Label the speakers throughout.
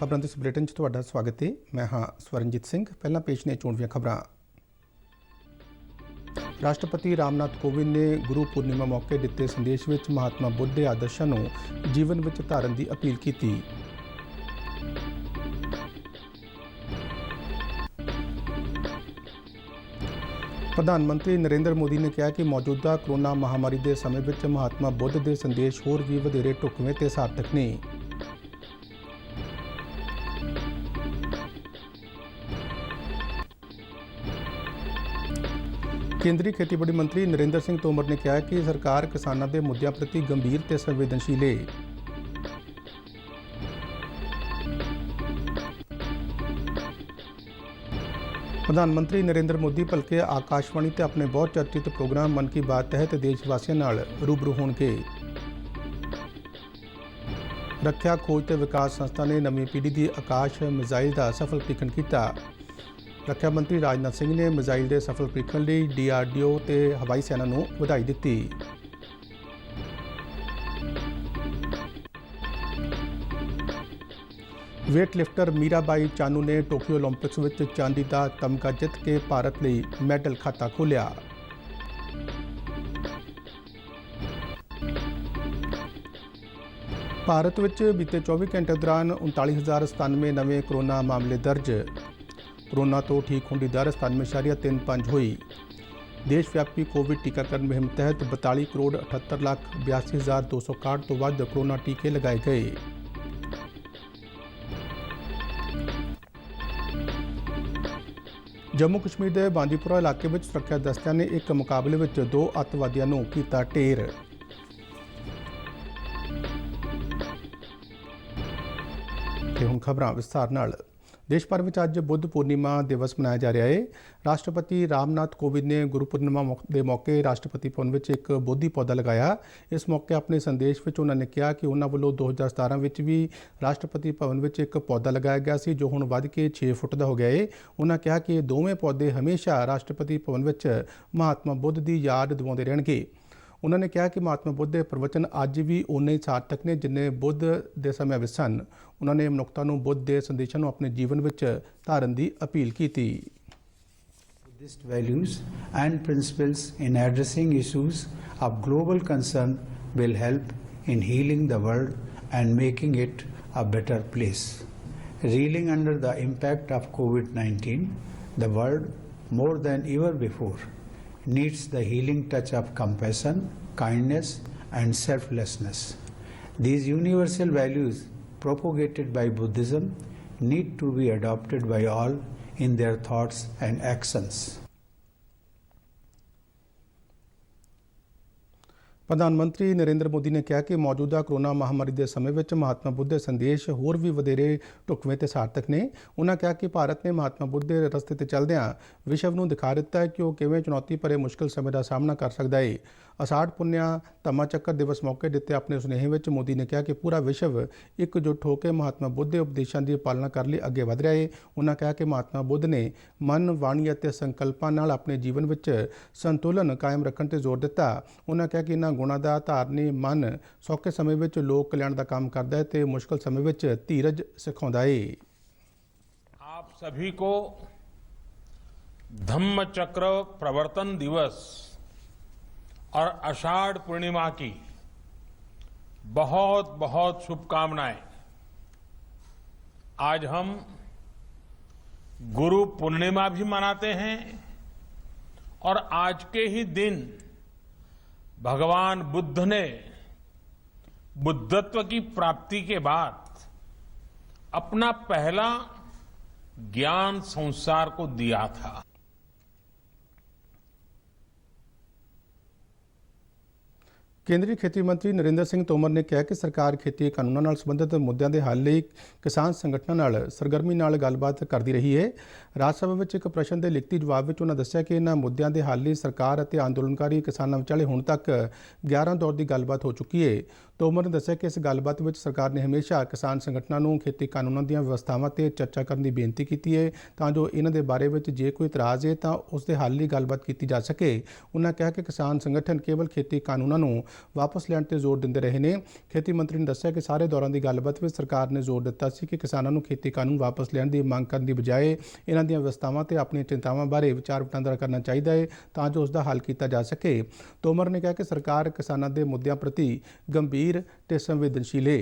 Speaker 1: खबरों के इस बुलेटिन च तुहाडा स्वागत है। मैं हाँ स्वरनजीत सिंह। पहला पेश ने चोणवीं खबरां। राष्ट्रपति रामनाथ कोविंद ने गुरु पूर्णिमा मौके दिते संदेश में महात्मा बुद्ध के आदर्शों को जीवन में धारण की अपील की। प्रधानमंत्री नरेंद्र मोदी ने कहा कि मौजूदा कोरोना महामारी के समय में महात्मा बुद्ध के संदेश होर भी वधेरे ढुकवें ते सार्थक ने। केंद्रीय खेतीबाड़ी मंत्री नरेंद्र सिंह तोमर ने कहा कि सरकार किसानों के मुद्दों प्रति गंभीर ते संवेदनशील है। प्रधानमंत्री नरेंद्र मोदी भलके आकाशवाणी ते अपने बहुत चर्चित प्रोग्राम मन की बात तहत देशवासियों नाल रूबरू होणगे। रक्षा खोज ते विकास संस्था ने नवी पीढ़ी की आकाश मिसाइल का सफल परीक्षण किया। रक्षा मंत्री राजनाथ सिंह ने मिसाइल के सफल परीक्षण लिए DRDO ते हवाई सेना को बधाई दी। वेट लिफ्टर मीराबाई चानू ने टोक्यो ओलंपिक्स में चांदी का तमगा जित के भारत लिए मैडल खाता खोलिया। भारत में बीते 24 घंटे दौरान 39,097 नवे कोरोना मामले दर्ज। कोरोना तो ठीक होने की दर 97.35 हुई। देशव्यापी कोविड टीकाकरण मुहिम तहत 42,78,82,261 तो वध कोरोना टीके लगाए गए। जम्मू कश्मीर के बांदीपुरा इलाके में सुरक्षा दस्तियों ने एक मुकाबले में 2 अतवादियों को किया ढेर। हुण खबरां विस्तार नाल। देश भर में अज बुद्ध पूर्णिमा दिवस मनाया जा रहा है। राष्ट्रपति रामनाथ कोविंद ने गुरु पूर्णिमा के मौके राष्ट्रपति भवन में एक बोधि पौधा लगाया। इस मौके अपने संदेश में उन्होंने कहा कि उन्होंने वालों 2017 में भी राष्ट्रपति भवन में एक पौधा लगाया गया सी, जो हुण वध के 6 फुट का हो गया है। उन्होंने कहा कि ये दोवें पौधे हमेशा राष्ट्रपति भवन में महात्मा बुद्ध की याद दिवाते रहणगे। उन्होंने कहा कि महात्मा बुद्ध के प्रवचन अज भी उन्ने ही सार्थक ने जिन्ने बुद्ध के समय में सन। उन्होंने मनुखता को बुद्ध के संदेशों को अपने जीवन में धारण की अपील की।
Speaker 2: Buddhist values and principles in addressing issues of global concern will help in healing the world and making it a better place. Reeling under the impact of COVID-19, the world more than ever before needs the healing touch of compassion, kindness and selflessness. These universal values propagated by Buddhism need to be adopted by all in their thoughts and actions.
Speaker 1: प्रधानमंत्री नरेंद्र मोदी ने कहा कि मौजूदा corona महामारी के समय में महात्मा बुद्ध के संदेश होर भी वधेरे ढुकवें ते सार्थक ने। उन्होंने कहा कि भारत ने महात्मा बुद्ध के रस्ते ते चलदियां विश्व को दिखा दिता है कि वह किवें चुनौती भरे मुश्किल समय का सामना कर सकता है। अषाढ़ पुन्या धम्मा चक्कर दिवस मौके दिते अपने सुनेहे में मोदी ने कहा कि पूरा विश्व एकजुट होकर महात्मा बुद्ध के उपदेशों की पालना करने लिए अगे वध रहा है। उन्होंने कहा कि महात्मा बुद्ध ने मन, वाणी और संकल्पों नाल अपने जीवन में संतुलन कायम रखने पर जोर दिता। उन्होंने कहा कि इन्हां गुणां दा धारनी मन सौखे समय में लोक कल्याण का काम करता है तो मुश्किल समय में धीरज सिखाउंदा है।
Speaker 3: आप सभी को धम्म चक्र प्रवर्तन दिवस और आषाढ़ पूर्णिमा की बहुत बहुत शुभकामनाएं। आज हम गुरु पूर्णिमा भी मनाते हैं और आज के ही दिन भगवान बुद्ध ने बुद्धत्व की प्राप्ति के बाद अपना पहला ज्ञान संसार को दिया था।
Speaker 1: केंद्रीय खेती मंत्री नरेंद्र सिंह तोमर ने कहा कि सरकार खेती कानूनों नाल संबंधित मुद्दों के हल लिए किसान संगठनों नाल सरगर्मी नाल गलबात करती रही है। राज सभा में एक प्रश्न के लिखती जवाब में उन्होंने दस्सिया कि इन्होंने मुद्दों के हल लिए सरकार और आंदोलनकारी किसानों विचाले हुण तक 11 दौर की गलबात हो चुकी है। ਤੋਮਰ ਨੇ ਦੱਸਿਆ ਕਿ ਇਸ ਗੱਲਬਾਤ ਵਿੱਚ ਸਰਕਾਰ ਨੇ ਹਮੇਸ਼ਾ ਕਿਸਾਨ ਸੰਗਠਨਾਂ ਨੂੰ ਖੇਤੀ ਕਾਨੂੰਨਾਂ ਦੀਆਂ ਵਿਵਸਥਾਵਾਂ ਤੇ ਚਰਚਾ ਕਰਨ ਦੀ ਬੇਨਤੀ ਕੀਤੀ ਹੈ ਤਾਂ ਜੋ ਇਹਨਾਂ ਦੇ ਬਾਰੇ ਵਿੱਚ ਜੇ ਕੋਈ ਇਤਰਾਜ਼ ਹੈ ਤਾਂ ਉਸ ਦੇ ਹੱਲ ਲਈ ਗੱਲਬਾਤ ਕੀਤੀ ਜਾ ਸਕੇ। ਉਹਨਾਂ ਕਿਹਾ ਕਿ ਕਿਸਾਨ ਸੰਗਠਨ ਕੇਵਲ ਖੇਤੀ ਕਾਨੂੰਨਾਂ ਨੂੰ ਵਾਪਸ ਲੈਣ ਤੇ ਜ਼ੋਰ ਦਿੰਦੇ ਰਹੇ ਨੇ। ਖੇਤੀ ਮੰਤਰੀ ਨੇ ਦੱਸਿਆ ਕਿ ਸਾਰੇ ਦੌਰਾਂ ਦੀ ਗੱਲਬਾਤ ਵਿੱਚ ਸਰਕਾਰ ਨੇ ਜ਼ੋਰ ਦਿੱਤਾ ਸੀ ਕਿ ਕਿਸਾਨਾਂ ਨੂੰ ਖੇਤੀ ਕਾਨੂੰਨ ਵਾਪਸ ਲੈਣ ਦੀ ਮੰਗ ਕਰਨ ਦੀ ਬਜਾਏ ਇਹਨਾਂ ਦੀਆਂ ਵਿਵਸਥਾਵਾਂ ਤੇ ਆਪਣੀਆਂ ਚਿੰਤਾਵਾਂ ਬਾਰੇ ਵਿਚਾਰ ਵਟਾਂਦਰਾ ਕਰਨਾ ਚਾਹੀਦਾ ਹੈ ਤਾਂ ਜੋ ਉਸ ਦਾ ਹੱਲ ਕੀਤਾ ਜਾ ਸਕੇ। ਤੋਮਰ ਨੇ ਕਿਹਾ ਕਿ ਸਰਕਾਰ ਕਿਸਾਨਾਂ ਦੇ ਮੁੱਦਿਆਂ ਪ੍ਰਤੀ ਗੰਭੀਰ ਤੇ ਸੰਵੇਦਨਸ਼ੀਲ ਹੈ।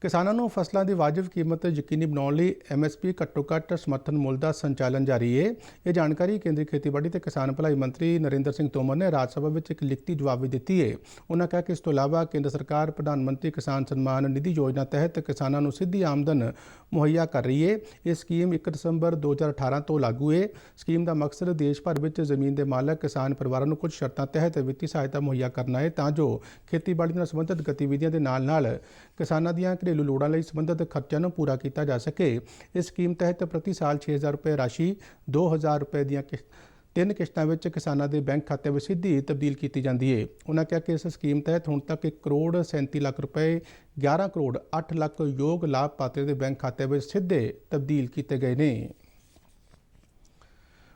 Speaker 1: ਕਿਸਾਨਾਂ ਨੂੰ ਫਸਲਾਂ ਦੀ ਵਾਜਬ ਕੀਮਤ ਯਕੀਨੀ ਬਣਾਉਣ ਲਈ MSP ਘੱਟੋ ਘੱਟ ਸਮਰਥਨ ਮੁੱਲ ਦਾ ਸੰਚਾਲਨ ਜਾਰੀ ਹੈ। ਇਹ ਜਾਣਕਾਰੀ ਕੇਂਦਰੀ ਖੇਤੀਬਾੜੀ ਤੇ ਕਿਸਾਨ ਭਲਾਈ ਮੰਤਰੀ ਨਰਿੰਦਰ ਸਿੰਘ ਤੋਮਰ ਨੇ ਰਾਜ ਸਭਾ ਵਿੱਚ ਇੱਕ ਲਿਖਤੀ ਜਵਾਬ ਵਿੱਚ ਦਿੱਤੀ ਹੈ। ਉਹਨਾਂ ਕਿਹਾ ਕਿ ਇਸ ਤੋਂ ਇਲਾਵਾ ਕੇਂਦਰ ਸਰਕਾਰ ਪ੍ਰਧਾਨ ਮੰਤਰੀ ਕਿਸਾਨ ਸਨਮਾਨ ਨਿਧੀ ਯੋਜਨਾ ਤਹਿਤ ਕਿਸਾਨਾਂ ਨੂੰ ਸਿੱਧੀ ਆਮਦਨ ਮੁਹੱਈਆ ਕਰ ਰਹੀ ਹੈ। ਇਹ ਸਕੀਮ 1 ਦਸੰਬਰ 2018 ਤੋਂ ਲਾਗੂ ਹੈ। ਸਕੀਮ ਦਾ ਮਕਸਦ ਦੇਸ਼ ਭਰ ਵਿੱਚ ਜ਼ਮੀਨ ਦੇ ਮਾਲਕ ਕਿਸਾਨ ਪਰਿਵਾਰਾਂ ਨੂੰ ਕੁਝ ਸ਼ਰਤਾਂ ਤਹਿਤ ਵਿੱਤੀ ਸਹਾਇਤਾ ਮੁਹੱਈਆ ਕਰਨਾ ਹੈ ਤਾਂ ਜੋ ਖੇਤੀਬਾੜੀ ਨਾਲ ਸੰਬੰਧਿਤ ਗਤੀਵਿਧੀਆਂ ਦੇ ਨਾਲ ਕਿਸਾਨਾਂ ਦੀਆਂ ਘਰੇਲੂ ਲੋੜਾਂ ਲਈ ਸੰਬੰਧਿਤ ਖਰਚਿਆਂ ਨੂੰ ਪੂਰਾ ਕੀਤਾ ਜਾ ਸਕੇ। ਇਸ ਸਕੀਮ ਤਹਿਤ ਪ੍ਰਤੀ ਸਾਲ 6,000 ਰੁਪਏ ਰਾਸ਼ੀ 2,000 ਰੁਪਏ ਦੀਆਂ 3 ਕਿਸ਼ਤਾਂ ਵਿੱਚ ਕਿਸਾਨਾਂ ਦੇ ਬੈਂਕ ਖਾਤੇ ਵਿੱਚ ਸਿੱਧੀ ਤਬਦੀਲ ਕੀਤੀ ਜਾਂਦੀ ਹੈ। ਉਹਨਾਂ ਕਿਹਾ ਕਿ ਇਸ ਸਕੀਮ ਤਹਿਤ ਹੁਣ ਤੱਕ 1 ਕਰੋੜ 37 ਲੱਖ ਰੁਪਏ 11 ਕਰੋੜ 8 ਲੱਖ ਯੋਗ ਲਾਭਪਾਤਰੀ ਦੇ ਬੈਂਕ ਖਾਤੇ ਵਿੱਚ ਸਿੱਧੇ ਤਬਦੀਲ ਕੀਤੇ ਗਏ ਨੇ।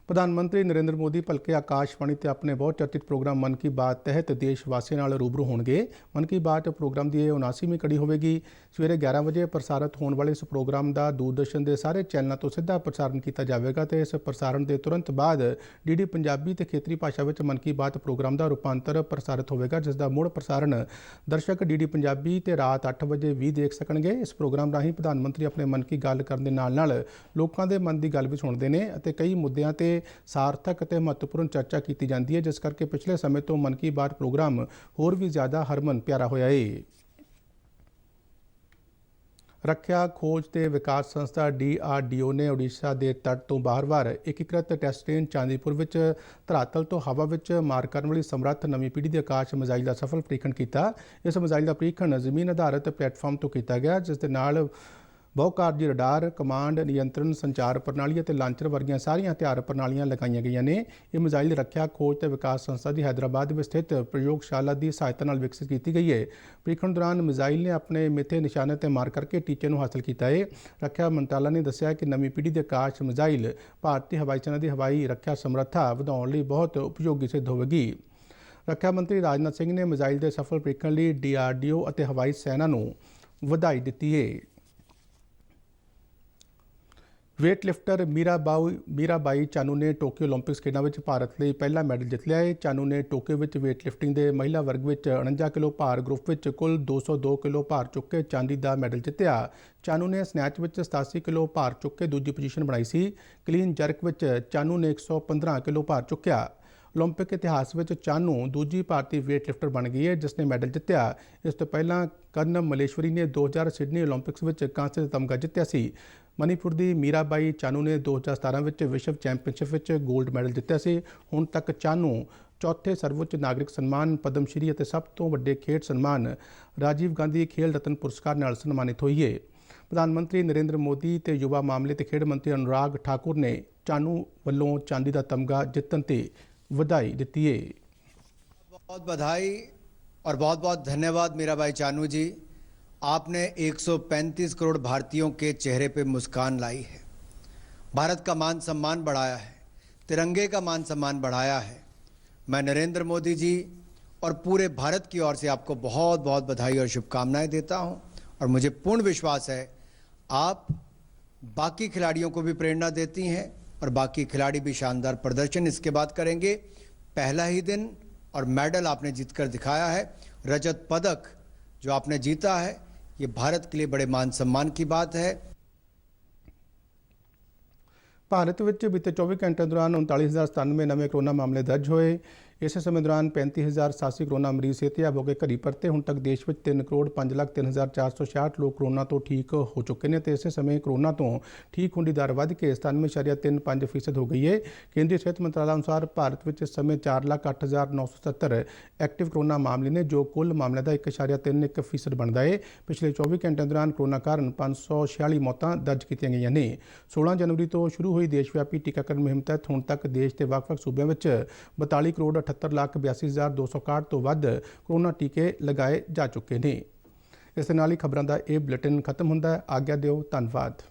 Speaker 1: ਪ੍ਰਧਾਨ ਮੰਤਰੀ ਨਰਿੰਦਰ ਮੋਦੀ ਭਲਕੇ ਆਕਾਸ਼ਵਾਣੀ ਤੇ ਆਪਣੇ ਬਹੁਤ ਚਰਚਿਤ ਪ੍ਰੋਗਰਾਮ ਮਨ ਕੀ ਬਾਤ ਤਹਿਤ ਦੇਸ਼ ਵਾਸੀਆਂ ਨਾਲ ਰੂਬਰੂ ਹੋਣਗੇ। ਮਨ ਕੀ ਬਾਤ ਪ੍ਰੋਗਰਾਮ ਦੀ ਇਹ 79ਵੀਂ ਕੜੀ ਹੋਵੇਗੀ। ਸਵੇਰੇ 11 ਵਜੇ ਪ੍ਰਸਾਰਿਤ ਹੋਣ ਵਾਲੇ ਇਸ ਪ੍ਰੋਗਰਾਮ ਦਾ ਦੂਰਦਰਸ਼ਨ ਦੇ ਸਾਰੇ ਚੈਨਲਾਂ ਤੋਂ ਸਿੱਧਾ ਪ੍ਰਸਾਰਣ ਕੀਤਾ ਜਾਵੇਗਾ ਤੇ ਇਸ ਪ੍ਰਸਾਰਣ ਦੇ ਤੁਰੰਤ ਬਾਅਦ DD ਪੰਜਾਬੀ ਤੇ ਖੇਤਰੀ ਭਾਸ਼ਾ ਵਿੱਚ ਮਨ ਕੀ ਬਾਤ ਪ੍ਰੋਗਰਾਮ ਦਾ ਰੂਪਾਂਤਰ ਪ੍ਰਸਾਰਿਤ ਹੋਵੇਗਾ, ਜਿਸ ਦਾ ਮੁੜ ਪ੍ਰਸਾਰਣ ਦਰਸ਼ਕ DD ਪੰਜਾਬੀ ਤੇ ਰਾਤ 8 ਵਜੇ ਵੀ ਦੇਖ ਸਕਣਗੇ। ਇਸ ਪ੍ਰੋਗਰਾਮ ਰਾਹੀਂ ਪ੍ਰਧਾਨ ਮੰਤਰੀ ਆਪਣੇ ਮਨ ਕੀ ਗੱਲ ਕਰਨ ਦੇ ਨਾਲ ਲੋਕਾਂ ਦੇ ਮਨ ਦੀ ਗੱਲ ਵੀ ਸੁਣਦੇ ਨੇ ਅਤੇ ਕਈ ਮੁੱਦਿਆਂ ਤੇ ਸਾਰਥਕ ਅਤੇ ਮਹੱਤਵਪੂਰਨ ਚਰਚਾ ਕੀਤੀ ਜਾਂਦੀ ਹੈ, ਜਿਸ ਕਰਕੇ ਪਿਛਲੇ ਸਮੇਂ ਤੋਂ ਮਨ ਕੀ ਬਾਤ ਪ੍ਰੋਗਰਾਮ ਹੋਰ ਵੀ ਜ਼ਿਆਦਾ ਹਰਮਨ ਪਿਆਰਾ ਹੋਇਆ ਹੈ। ਰੱਖਿਆ ਖੋਜ ਤੇ ਵਿਕਾਸ ਸੰਸਥਾ DRDO ਨੇ ਓਡੀਸ਼ਾ ਦੇ ਤੱਟ ਤੋਂ ਬਾਹਰ ਏਕੀਕ੍ਰਿਤ ਟੈਸਟ ਰੇਂਜ ਚਾਂਦੀਪੁਰ ਵਿੱਚ ਧਰਾਤਲ ਤੋਂ ਹਵਾ ਵਿੱਚ ਮਾਰ ਕਰਨ ਵਾਲੀ ਸਮਰੱਥ ਨਵੀਂ ਪੀੜ੍ਹੀ ਦੇ ਆਕਾਸ਼ ਮਿਜ਼ਾਈਲ ਦਾ ਸਫਲ ਪ੍ਰੀਖਣ ਕੀਤਾ। ਇਸ ਮਿਜ਼ਾਈਲ ਦਾ ਪ੍ਰੀਖਣ ਜ਼ਮੀਨ ਆਧਾਰਿਤ ਪਲੇਟਫਾਰਮ ਤੋਂ ਕੀਤਾ ਗਿਆ, ਜਿਸ ਦੇ ਨਾਲ ਬਹੁਕਾਰਜੀ ਰਡਾਰ, ਕਮਾਂਡ, ਨਿਯੰਤਰਣ, ਸੰਚਾਰ ਪ੍ਰਣਾਲੀ ਅਤੇ ਲਾਂਚਰ ਵਰਗੀਆਂ ਸਾਰੀਆਂ ਹਥਿਆਰ ਪ੍ਰਣਾਲੀਆਂ ਲਗਾਈਆਂ ਗਈਆਂ ਨੇ। ਇਹ ਮਿਜ਼ਾਈਲ ਰੱਖਿਆ ਖੋਜ ਤੇ ਵਿਕਾਸ ਸੰਸਥਾ ਦੀ ਹੈਦਰਾਬਾਦ ਵਿੱਚ ਸਥਿਤ ਪ੍ਰਯੋਗਸ਼ਾਲਾ ਦੀ ਸਹਾਇਤਾ ਨਾਲ ਵਿਕਸਿਤ ਕੀਤੀ ਗਈ ਹੈ। ਪ੍ਰੀਖਣ ਦੌਰਾਨ ਮਿਜ਼ਾਈਲ ਨੇ ਆਪਣੇ ਮਿੱਥੇ ਨਿਸ਼ਾਨੇ ਤੇ ਮਾਰ ਕਰਕੇ ਟੀਚੇ ਨੂੰ ਹਾਸਲ ਕੀਤਾ ਹੈ। ਰੱਖਿਆ ਮੰਤਰਾਲਾ ਨੇ ਦੱਸਿਆ ਕਿ ਨਵੀਂ ਪੀੜ੍ਹੀ ਦੇ ਆਕਾਸ਼ ਮਿਜ਼ਾਈਲ ਭਾਰਤੀ ਹਵਾਈ ਸੈਨਾ ਦੀ ਹਵਾਈ ਰੱਖਿਆ ਸਮਰੱਥਾ ਵਧਾਉਣ ਲਈ ਬਹੁਤ ਉਪਯੋਗੀ ਸਿੱਧ ਹੋਵੇਗੀ। ਰੱਖਿਆ ਮੰਤਰੀ ਰਾਜਨਾਥ ਸਿੰਘ ਨੇ ਮਿਜ਼ਾਈਲ ਦੇ ਸਫਲ ਪ੍ਰੀਖਣ ਲਈ DRDO ਅਤੇ ਹਵਾਈ ਸੈਨਾ ਨੂੰ ਵਧਾਈ ਦਿੱਤੀ ਹੈ। ਵੇਟ ਲਿਫਟਰ ਮੀਰਾਬਾਈ ਚਾਨੂ ਨੇ ਟੋਕੀਓ ਓਲੰਪਿਕਸ ਖੇਡਾਂ ਵਿੱਚ ਭਾਰਤ ਲਈ ਪਹਿਲਾ ਮੈਡਲ ਜਿੱਤ ਲਿਆ ਹੈ। ਚਾਨੂ ਨੇ ਟੋਕੀਓ ਵਿੱਚ ਵੇਟ ਲਿਫਟਿੰਗ ਦੇ ਮਹਿਲਾ ਵਰਗ ਵਿੱਚ 49 ਕਿਲੋ ਭਾਰ ਗਰੁੱਪ ਵਿੱਚ ਕੁੱਲ 202 ਕਿਲੋ ਭਾਰ ਚੁੱਕ ਕੇ ਚਾਂਦੀ ਦਾ ਮੈਡਲ ਜਿੱਤਿਆ। ਚਾਨੂ ਨੇ ਸਨੈਚ ਵਿੱਚ 87 ਕਿਲੋ ਭਾਰ ਚੁੱਕ ਕੇ ਦੂਜੀ ਪੋਜੀਸ਼ਨ ਬਣਾਈ ਸੀ। ਕਲੀਨ ਜਰਕ ਵਿੱਚ ਚਾਨੂ ਨੇ 115 ਕਿਲੋ ਭਾਰ ਚੁੱਕਿਆ। ਓਲੰਪਿਕ ਇਤਿਹਾਸ ਵਿੱਚ ਚਾਨੂ ਦੂਜੀ ਭਾਰਤੀ ਵੇਟ ਲਿਫਟਰ ਬਣ ਗਈ ਹੈ ਜਿਸ ਨੇ ਮੈਡਲ ਜਿੱਤਿਆ। ਇਸ ਤੋਂ ਪਹਿਲਾਂ ਕਰਨਮ ਮਲੇਸ਼ਵਰੀ ਨੇ 2000 ਸਿਡਨੀ ਓਲੰਪਿਕਸ ਵਿੱਚ ਕਾਂਸੇ ਦਾ ਤਮਗਾ ਜਿੱਤਿਆ ਸੀ। ਮਨੀਪੁਰ ਦੀ ਮੀਰਾਬਾਈ ਚਾਨੂ ਨੇ 2017 ਵਿੱਚ ਵਿਸ਼ਵ ਚੈਂਪੀਅਨਸ਼ਿਪ ਵਿੱਚ 골ਡ ਮੈਡਲ ਜਿੱਤਿਆ ਸੀ। ਹੁਣ ਤੱਕ ਚਾਨੂ ਚੌਥੇ ਸਰਵਉੱਚ ਨਾਗਰਿਕ ਸਨਮਾਨ ਪਦਮ ਸ਼੍ਰੀ ਅਤੇ ਸਭ ਤੋਂ ਵੱਡੇ ਖੇਡ ਸਨਮਾਨ ਰਾਜੀਵ ਗਾਂਧੀ ਖੇਲ ਰਤਨ ਪੁਰਸਕਾਰ ਨਾਲ ਸਨਮਾਨਿਤ ਹੋਈ ਹੈ। ਪ੍ਰਧਾਨ ਮੰਤਰੀ ਨਰਿੰਦਰ ਮੋਦੀ ਤੇ ਯੁਵਾ ਮਾਮਲੇ ਤੇ ਖੇਡ ਮੰਤਰੀ ਅਨੁਰਾਗ ਠਾਕੁਰ ਨੇ ਚਾਨੂ ਵੱਲੋਂ ਚਾਂਦੀ ਦਾ ਤਮਗਾ ਜਿੱਤਣ ਤੇ ਵਧਾਈ ਦਿੱਤੀ ਹੈ।
Speaker 4: बहुत बधाई और बहुत बहुत धन्यवाद मीराबाई चानू जी। आपने 135 करोड़ भारतीयों के चेहरे पे मुस्कान लाई है, भारत का मान सम्मान बढ़ाया है, तिरंगे का मान सम्मान बढ़ाया है। मैं नरेंद्र मोदी जी और पूरे भारत की ओर से आपको बहुत बहुत बधाई और शुभकामनाएं देता हूं और मुझे पूर्ण विश्वास है आप बाकी खिलाड़ियों को भी प्रेरणा देती हैं और बाकी खिलाड़ी भी शानदार प्रदर्शन इसके बाद करेंगे। पहला ही दिन और मेडल आपने जीतकर दिखाया है। रजत पदक जो आपने जीता है ये भारत के लिए बड़े मान सम्मान की बात है।
Speaker 1: ਭਾਰਤ ਵਿੱਚ ਬੀਤੇ 24 ਘੰਟਿਆਂ ਦੌਰਾਨ 39,097 ਨਵੇਂ ਕਰੋਨਾ ਮਾਮਲੇ ਦਰਜ ਹੋਏ। ਇਸੇ ਸਮੇਂ ਦੌਰਾਨ 35,087 ਕਰੋਨਾ ਮਰੀਜ਼ ਸਿਹਤਯਾਬ ਹੋ ਕੇ ਘਰੀ ਪਰਤੇ। ਹੁਣ ਤੱਕ ਦੇਸ਼ ਵਿੱਚ 3,05,03,466 ਲੋਕ ਕਰੋਨਾ ਤੋਂ ਠੀਕ ਹੋ ਚੁੱਕੇ ਨੇ ਤੇ ਇਸੇ ਸਮੇਂ ਕਰੋਨਾ ਤੋਂ ਠੀਕ ਹੋਣ ਦੀ ਦਰ ਵੱਧ ਕੇ 97.35% ਹੋ ਗਈ ਹੈ। ਕੇਂਦਰੀ ਸਿਹਤ ਮੰਤਰਾਲਾ ਅਨੁਸਾਰ ਭਾਰਤ ਵਿੱਚ ਇਸ ਸਮੇਂ 4,08,977 ਐਕਟਿਵ ਕਰੋਨਾ ਮਾਮਲੇ ਨੇ ਜੋ ਕੁੱਲ ਮਾਮਲਿਆਂ ਦਾ 1.31% ਬਣਦਾ ਹੈ। ਪਿਛਲੇ 24 ਘੰਟਿਆਂ ਦੌਰਾਨ ਕਰੋਨਾ ਕਾਰਨ 546 ਮੌਤਾਂ ਦਰਜ ਕੀਤੀਆਂ ਗਈਆਂ ਨੇ। 16 ਜਨਵਰੀ ਤੋਂ ਸ਼ੁਰੂ ਹੋਈ ਦੇਸ਼ ਵਿਆਪੀ ਟੀਕਾਕਰਨ ਮੁਹਿੰਮ ਤਹਿਤ ਹੁਣ ਤੱਕ ਦੇਸ਼ ਦੇ ਵੱਖ-ਵੱਖ ਸੂਬਿਆਂ ਵਿੱਚ 42 ਕਰੋੜ 1,78,82,261 ਤੋਂ ਵੱਧ ਕੋਰੋਨਾ ਟੀਕੇ ਲਗਾਏ ਜਾ ਚੁੱਕੇ ਨੇ। ਇਸ ਦੇ ਨਾਲ ਹੀ ਖਬਰਾਂ ਦਾ ਇਹ ਬੁਲੇਟਿਨ ਖਤਮ ਹੁੰਦਾ ਹੈ। ਆਗਿਆ ਦਿਓ। ਧੰਨਵਾਦ।